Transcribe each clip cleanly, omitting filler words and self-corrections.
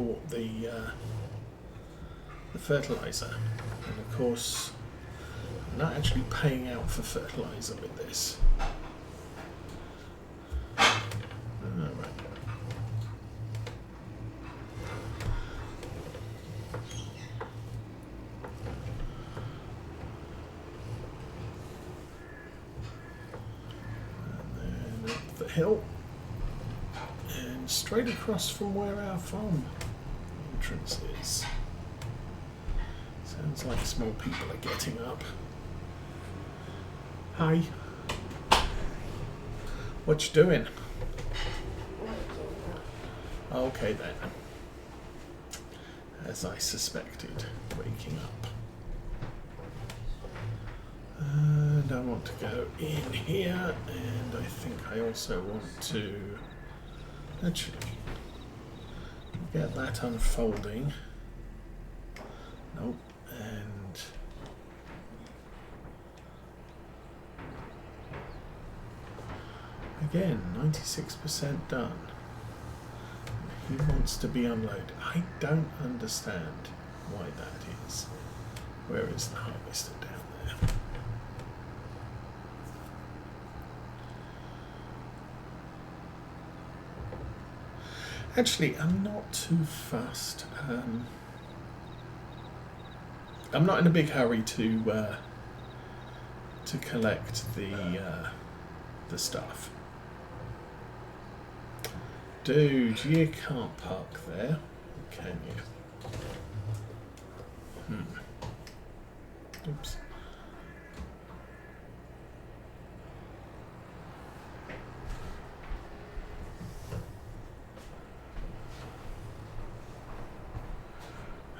bought the fertilizer, and of course I'm not actually paying out for fertilizer with this. Alright. And then up the hill and straight across from where our farm entrance is. Sounds like small people are getting up. Hi. What you doing? Okay then. As I suspected, waking up. And I want to go in here, and I think I also want to actually get that unfolding. Nope. And again, 96% done. He wants to be unloaded. I don't understand why that is. Where is the harvester down there? Actually, I'm not too fussed. I'm not in a big hurry to collect the stuff. Dude, you can't park there, can you? Oops.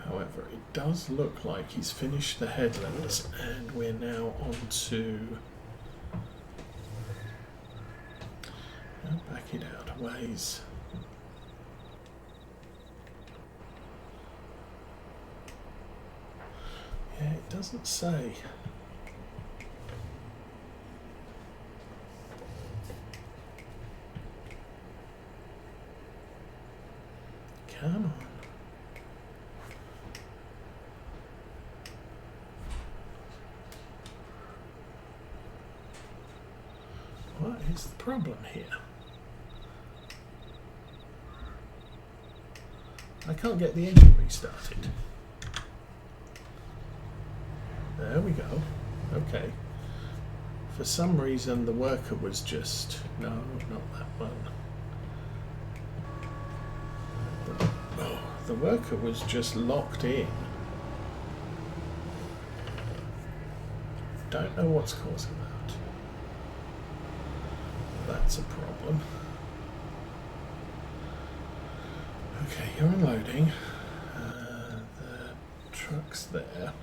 However, it does look like he's finished the headlands, and we're now on to... back it out a ways. Yeah, it doesn't say. Come on. What is the problem here? I can't get the engine restarted. There we go. Okay. For some reason the worker was just... No, not that one. The worker was just locked in. Don't know what's causing that. That's a problem. Okay, you're unloading. The truck's there.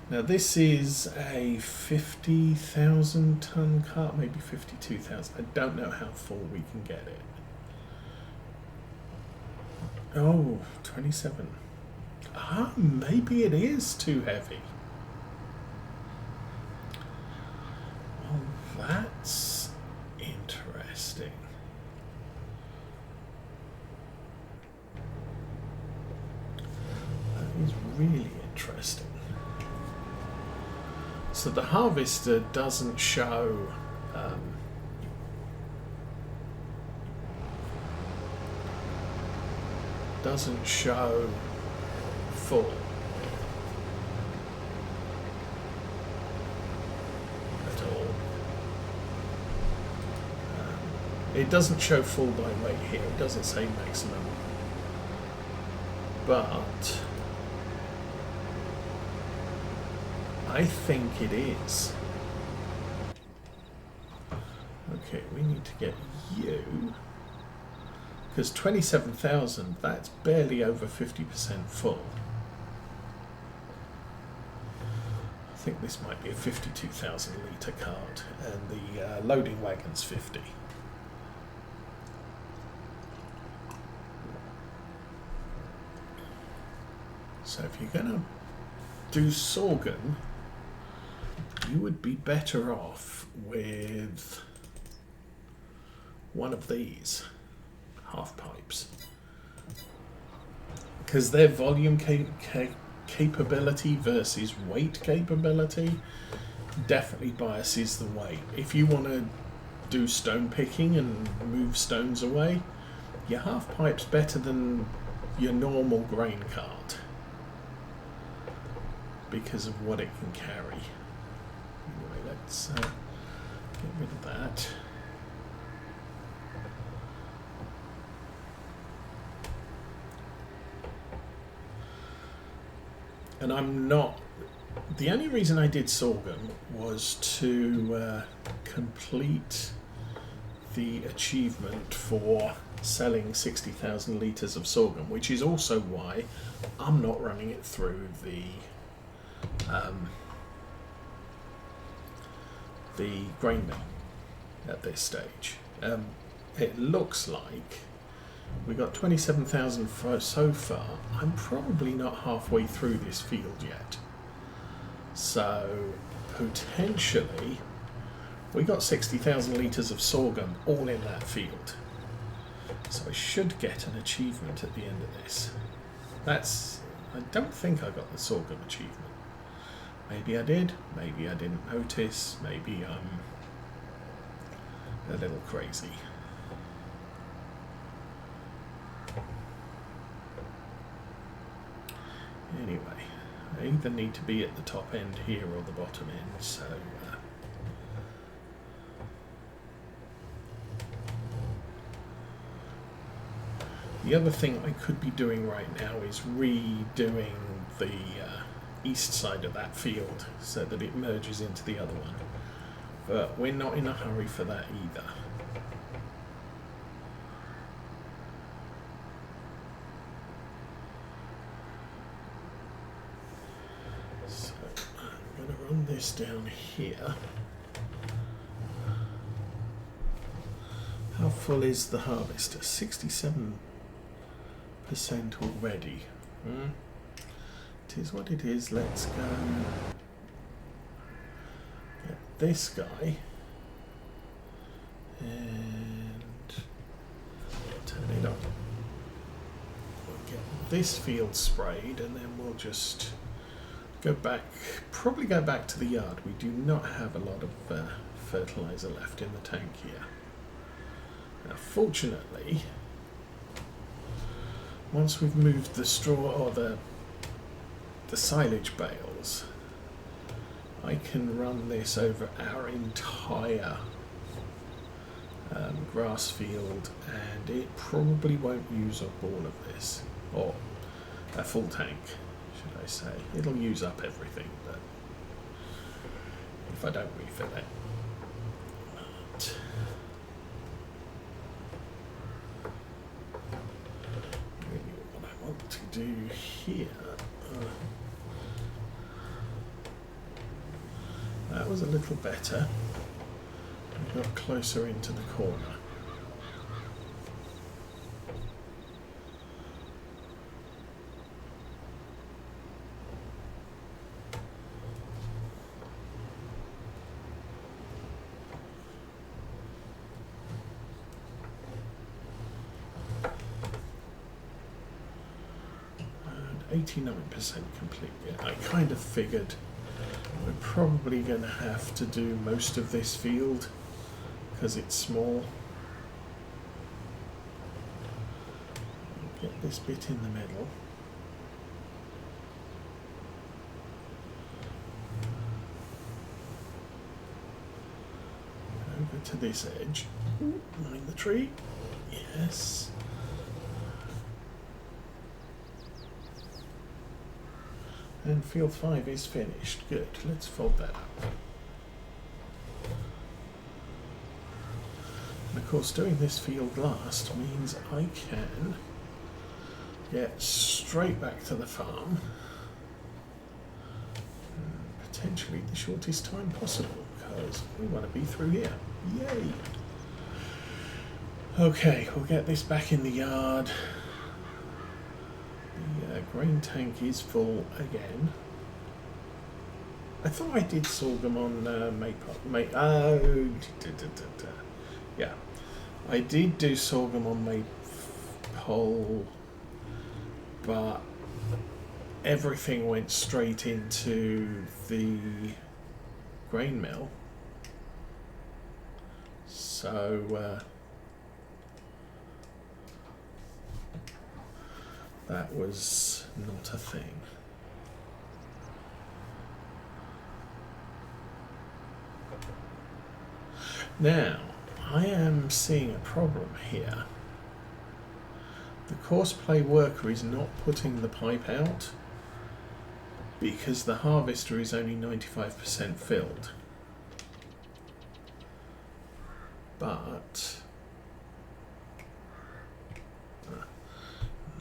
Now this is a 50,000 ton cart, maybe 52,000. I don't know how full we can get it. Oh, 27. Ah, maybe it is too heavy. Well, that's interesting. That is really interesting. So the harvester doesn't show full at all. It doesn't show full by weight here. It doesn't say maximum, but I think it is. Okay, we need to get you, because 27,000, that's barely over 50% full. I think this might be a 52,000 litre cart, and the loading wagon's 50. So if you're going to do sorghum, you would be better off with one of these half pipes, because their volume capability versus weight capability definitely biases the weight. If you want to do stone picking and move stones away, your half pipe's better than your normal grain cart because of what it can carry. Anyway, let's get rid of that. And I'm not... The only reason I did sorghum was to complete the achievement for selling 60,000 litres of sorghum, which is also why I'm not running it through the grain mill at this stage. It looks like we got 27,000 so far. I'm probably not halfway through this field yet. So potentially we got 60,000 litres of sorghum all in that field. So I should get an achievement at the end of this. I don't think I got the sorghum achievement. Maybe I did, maybe I didn't notice, maybe I'm a little crazy. Anyway, I either need to be at the top end here or the bottom end, so the other thing I could be doing right now is redoing the east side of that field so that it merges into the other one. But we're not in a hurry for that either. So I'm going to run this down here. How full is the harvester? 67% already. It is what it is. Let's go get this guy and turn it on. We'll get this field sprayed and then we'll just go back, probably go back to the yard. We do not have a lot of fertilizer left in the tank here. Now fortunately, once we've moved the straw or the silage bales, I can run this over our entire grass field, and it probably won't use up all of this, or a full tank, should I say. It'll use up everything, but if I don't refill it. But really what I want to do here, that was a little better. We got closer into the corner. And 89% complete. Yeah, I kind of figured we're probably going to have to do most of this field because it's small. Get this bit in the middle. Over to this edge. Mind the tree. Yes. And field 5 is finished. Good. Let's fold that up. And of course, doing this field last means I can get straight back to the farm. Potentially the shortest time possible, because we want to be through here. Yay! Okay, we'll get this back in the yard. The grain tank is full again. I thought I did sorghum on yeah. I did do sorghum on maypole, but everything went straight into the grain mill. So that was not a thing. Now, I am seeing a problem here. The coarse play worker is not putting the pipe out because the harvester is only 95% filled. But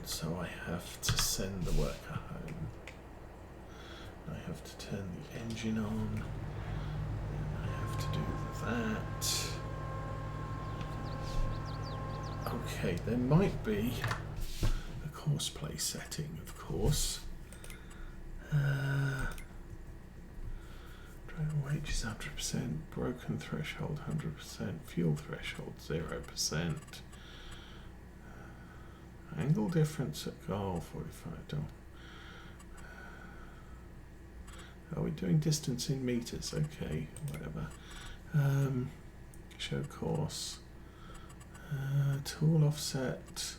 so I have to send the worker home. I have to turn the engine on. I have to do that. Okay, there might be a course play setting, of course. Driver wages 100%, broken threshold 100%, fuel threshold 0%. Angle difference at goal 45. Are we doing distance in meters? Okay, whatever. Show course. Tool offset.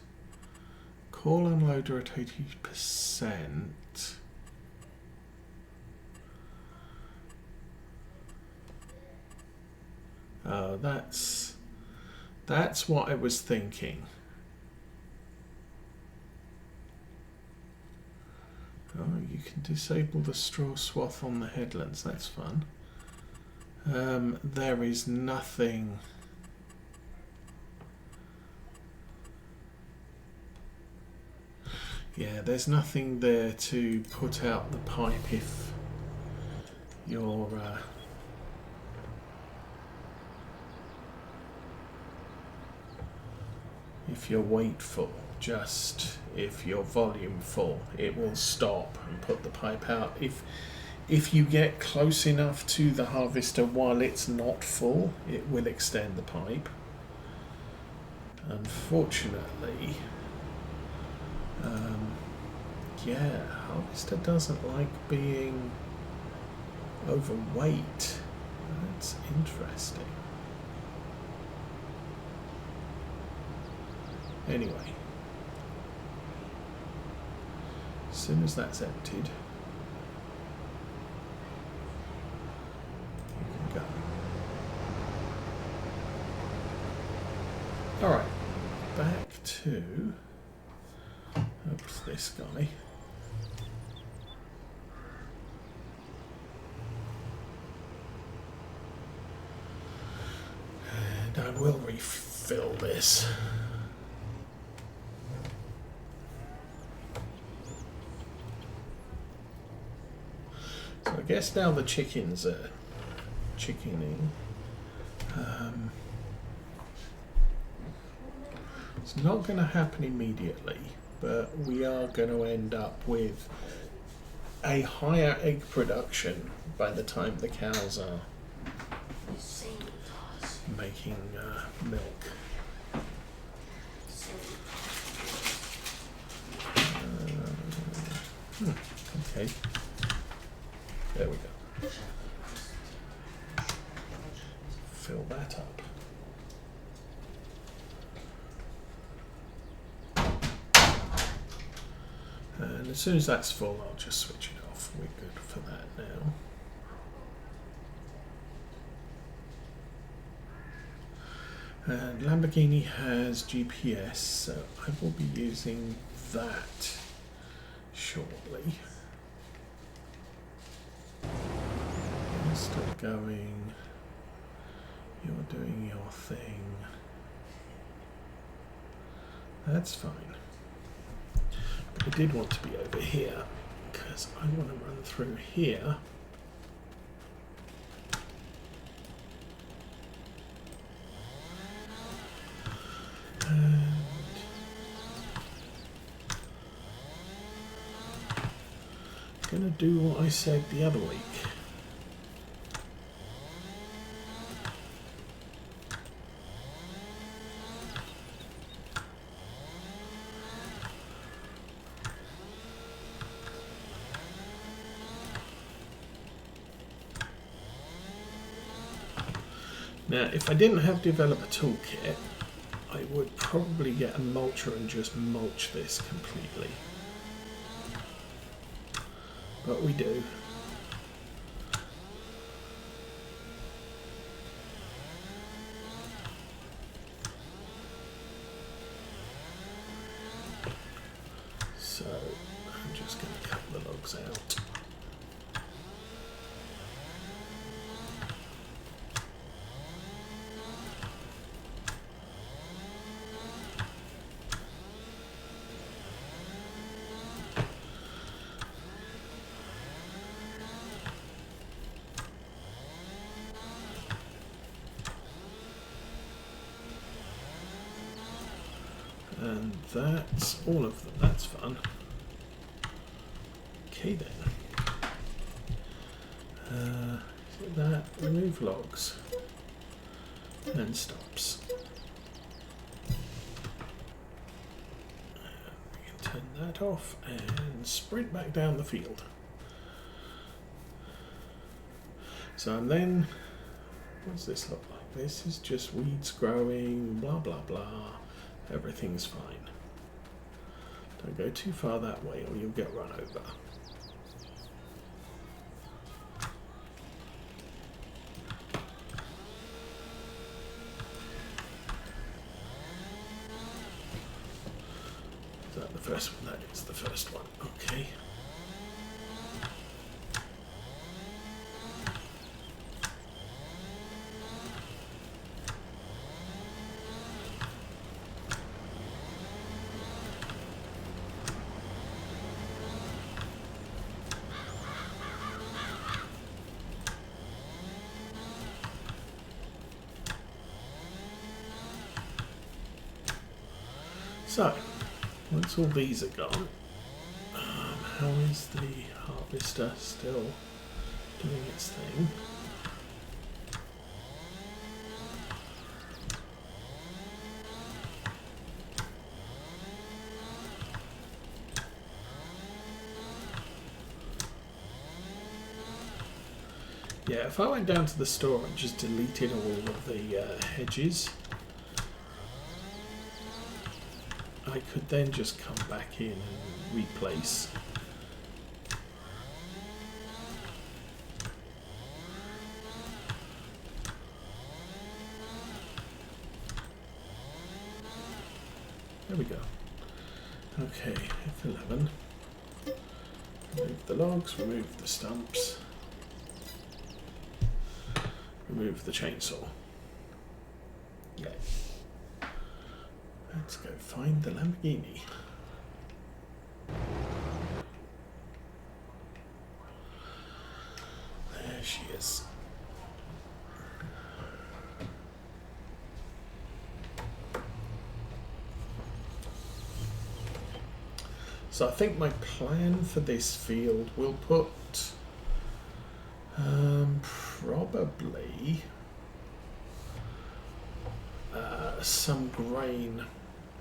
Call unloader at 80%. That's what I was thinking. Oh, you can disable the straw swath on the headlands. That's fun. There is nothing. Yeah, there's nothing there to put out the pipe if you're weight full. Just if your volume full, it will stop and put the pipe out. If you get close enough to the harvester while it's not full, it will extend the pipe. Unfortunately, yeah, harvester doesn't like being overweight. That's interesting. Anyway, as soon as that's emptied, you can go. Alright, back to this guy. And I will refill this. So I guess now the chickens are chickening. It's not going to happen immediately, but we are going to end up with a higher egg production by the time the cows are making milk. Okay, there we go. Fill that up. And as soon as that's full, I'll just switch it off. We're good for that now. And Lamborghini has GPS, so I will be using that shortly. You're still going. You're doing your thing. That's fine. But I did want to be over here because I want to run through here. And I'm going to do what I said the other week. Now, if I didn't have Developer Toolkit, I would probably get a mulcher and just mulch this completely. But we do. So I'm just going to cut the logs out. And that's all of them. That's fun. Okay then. That remove logs and stops. We can turn that off and sprint back down the field. So and then, what does this look like? This is just weeds growing, blah blah blah. Everything's fine. Don't go too far that way or you'll get run over. Is that the first one? That is the first one. Okay. So, once all these are gone, how is the harvester still doing its thing? Yeah, if I went down to the store and just deleted all of the hedges, I could then just come back in and replace. There we go. Okay, F11. Remove the logs, remove the stumps, remove the chainsaw. Okay. Let's go find the Lamborghini. There she is. So I think my plan for this field will put probably some grain,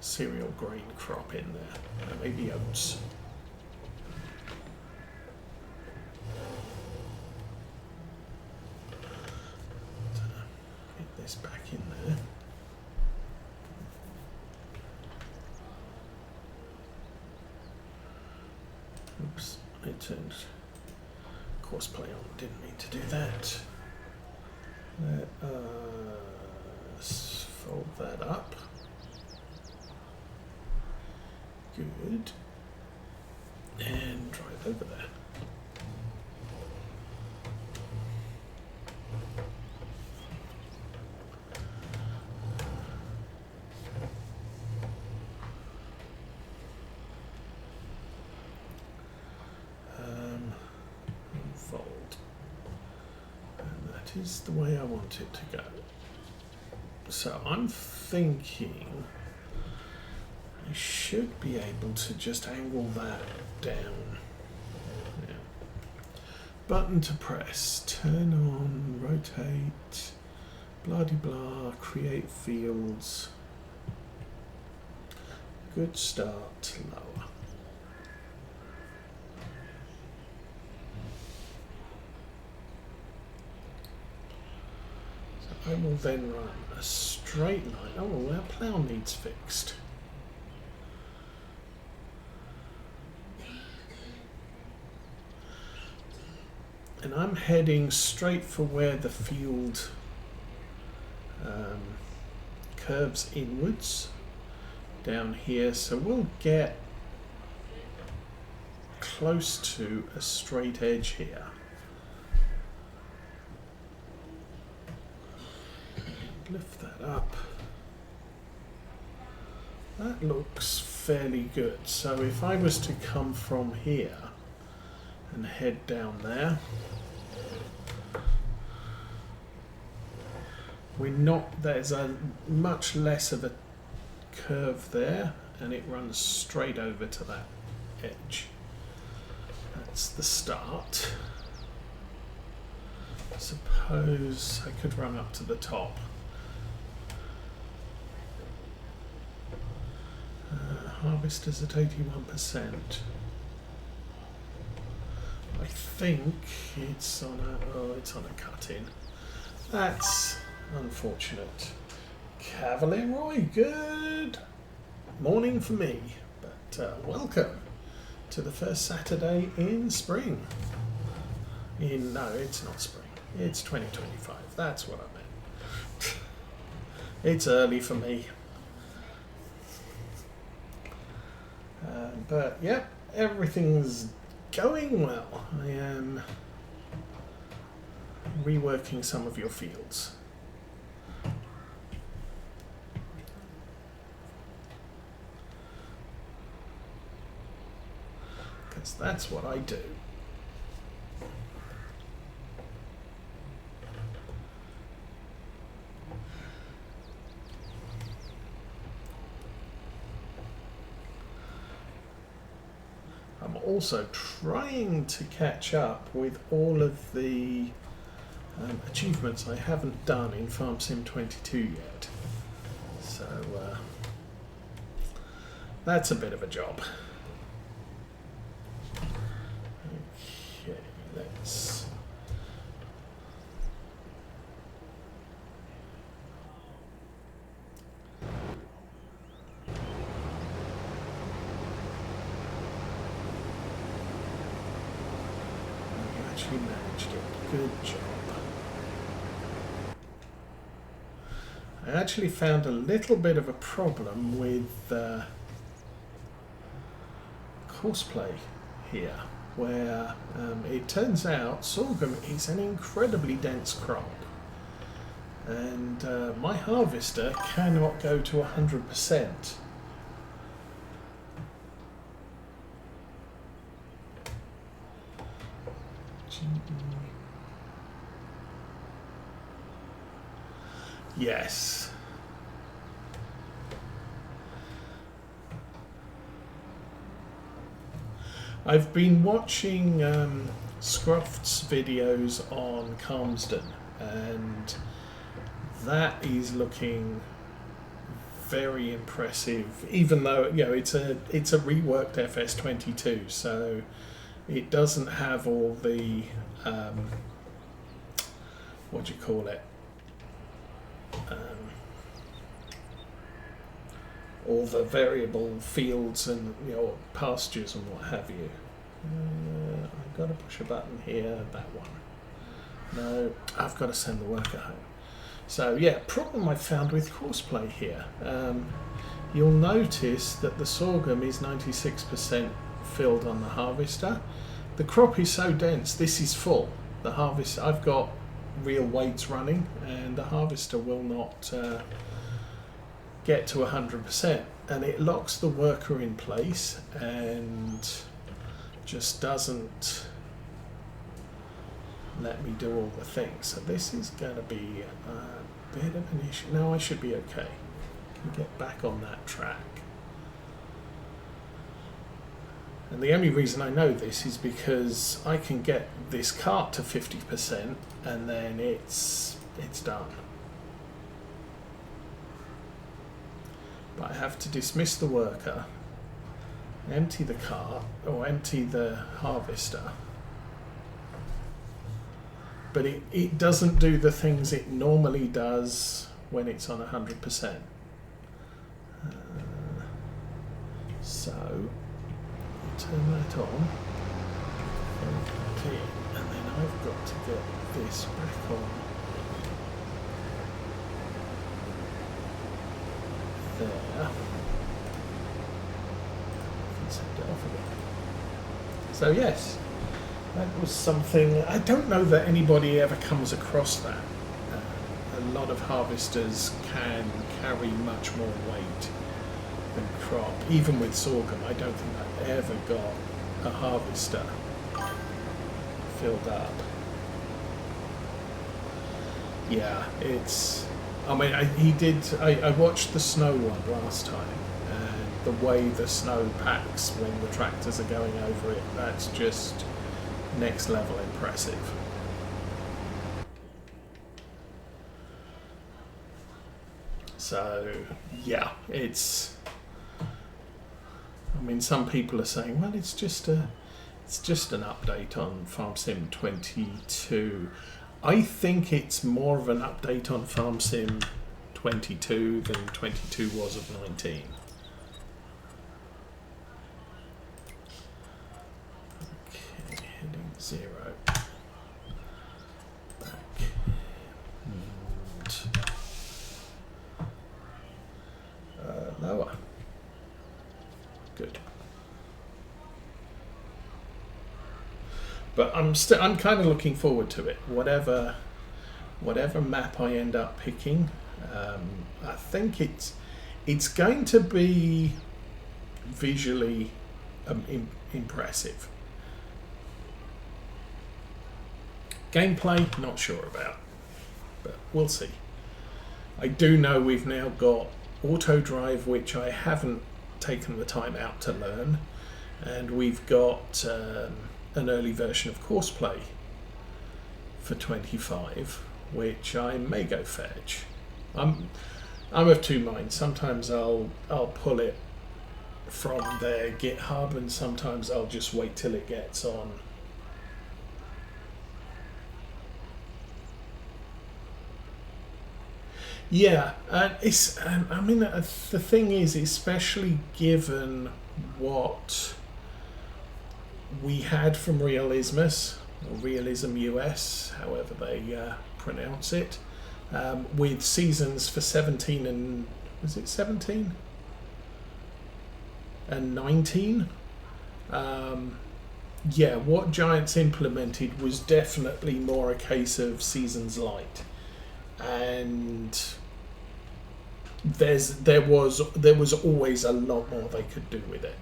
cereal grain crop in there, maybe oats. Get this back in there. Oops, I turned courseplay on, didn't mean to do that. Let us fold that up. Good. And drive over there. Fold. And that is the way I want it to go. So I'm thinking I should be able to just angle that down. Yeah. Button to press, turn on, rotate, blah de blah, create fields. Good start, lower. So I will then run a straight line. Oh, our plough needs fixed. And I'm heading straight for where the field curves inwards down here, so we'll get close to a straight edge here. Lift that up. That looks fairly good. So if I was to come from here and head down there, there's a much less of a curve there, and it runs straight over to that edge. That's the start. I suppose I could run up to the top. Harvesters at 81%. I think it's on a cut-in. That's unfortunate. Cavalier Roy, good morning for me, but welcome to the first Saturday in spring. No, it's not spring. It's 2025. That's what I meant. It's early for me. But yeah, everything's going well. I am reworking some of your fields. Because that's what I do. I'm also trying to catch up with all of the achievements I haven't done in Farm Sim 22 yet. So that's a bit of a job. Okay, let's... actually managed it. Good job. I actually found a little bit of a problem with courseplay here, where it turns out sorghum is an incredibly dense crop, and my harvester cannot go to 100%. Yes. I've been watching Scruft's videos on Calmsden, and that is looking very impressive, even though it's a reworked FS22, so it doesn't have all the what do you call it, all the variable fields and pastures and what have you. I've got to push a button here, that one. No, I've got to send the worker home. So yeah, problem I found with courseplay here. You'll notice that the sorghum is 96% filled on the harvester. The crop is so dense, this is full. The harvest, I've got real weights running, and the harvester will not get to 100%, and it locks the worker in place and just doesn't let me do all the things. So this is going to be a bit of an issue. No, I should be okay. Can get back on that track. And the only reason I know this is because I can get this cart to 50% and then it's done. But I have to dismiss the worker, empty the cart, or empty the harvester, but it doesn't do the things it normally does when it's on 100%. So turn that on, okay, and then I've got to get this back on there. Set it off again. So yes, that was something. I don't know that anybody ever comes across that. A lot of harvesters can carry much more weight than crop. Even with sorghum, I don't think I've ever got a harvester filled up. Yeah, it's. I mean, I watched the snow one last time. The way the snow packs when the tractors are going over it, that's just next level impressive. So yeah, it's, I mean, some people are saying, well, it's just an update on Farm Sim 22. I think it's more of an update on Farm Sim 22 than 22 was of 19. Heading 0 back and lower. Good. But I'm kind of looking forward to it. Whatever map I end up picking, I think it's going to be visually impressive. Gameplay, not sure about, but we'll see. I do know we've now got auto drive, which I haven't taken the time out to learn, and we've got an early version of Courseplay for 25, which I may go fetch. I'm of two minds. Sometimes I'll pull it from their GitHub, and sometimes I'll just wait till it gets on. Yeah, it's. I mean, the thing is, especially given what we had from Realismus, or Realism US, however they pronounce it, with seasons for 17 and, was it 17? And 19? Yeah, what Giants implemented was definitely more a case of seasons light. And there was always a lot more they could do with it.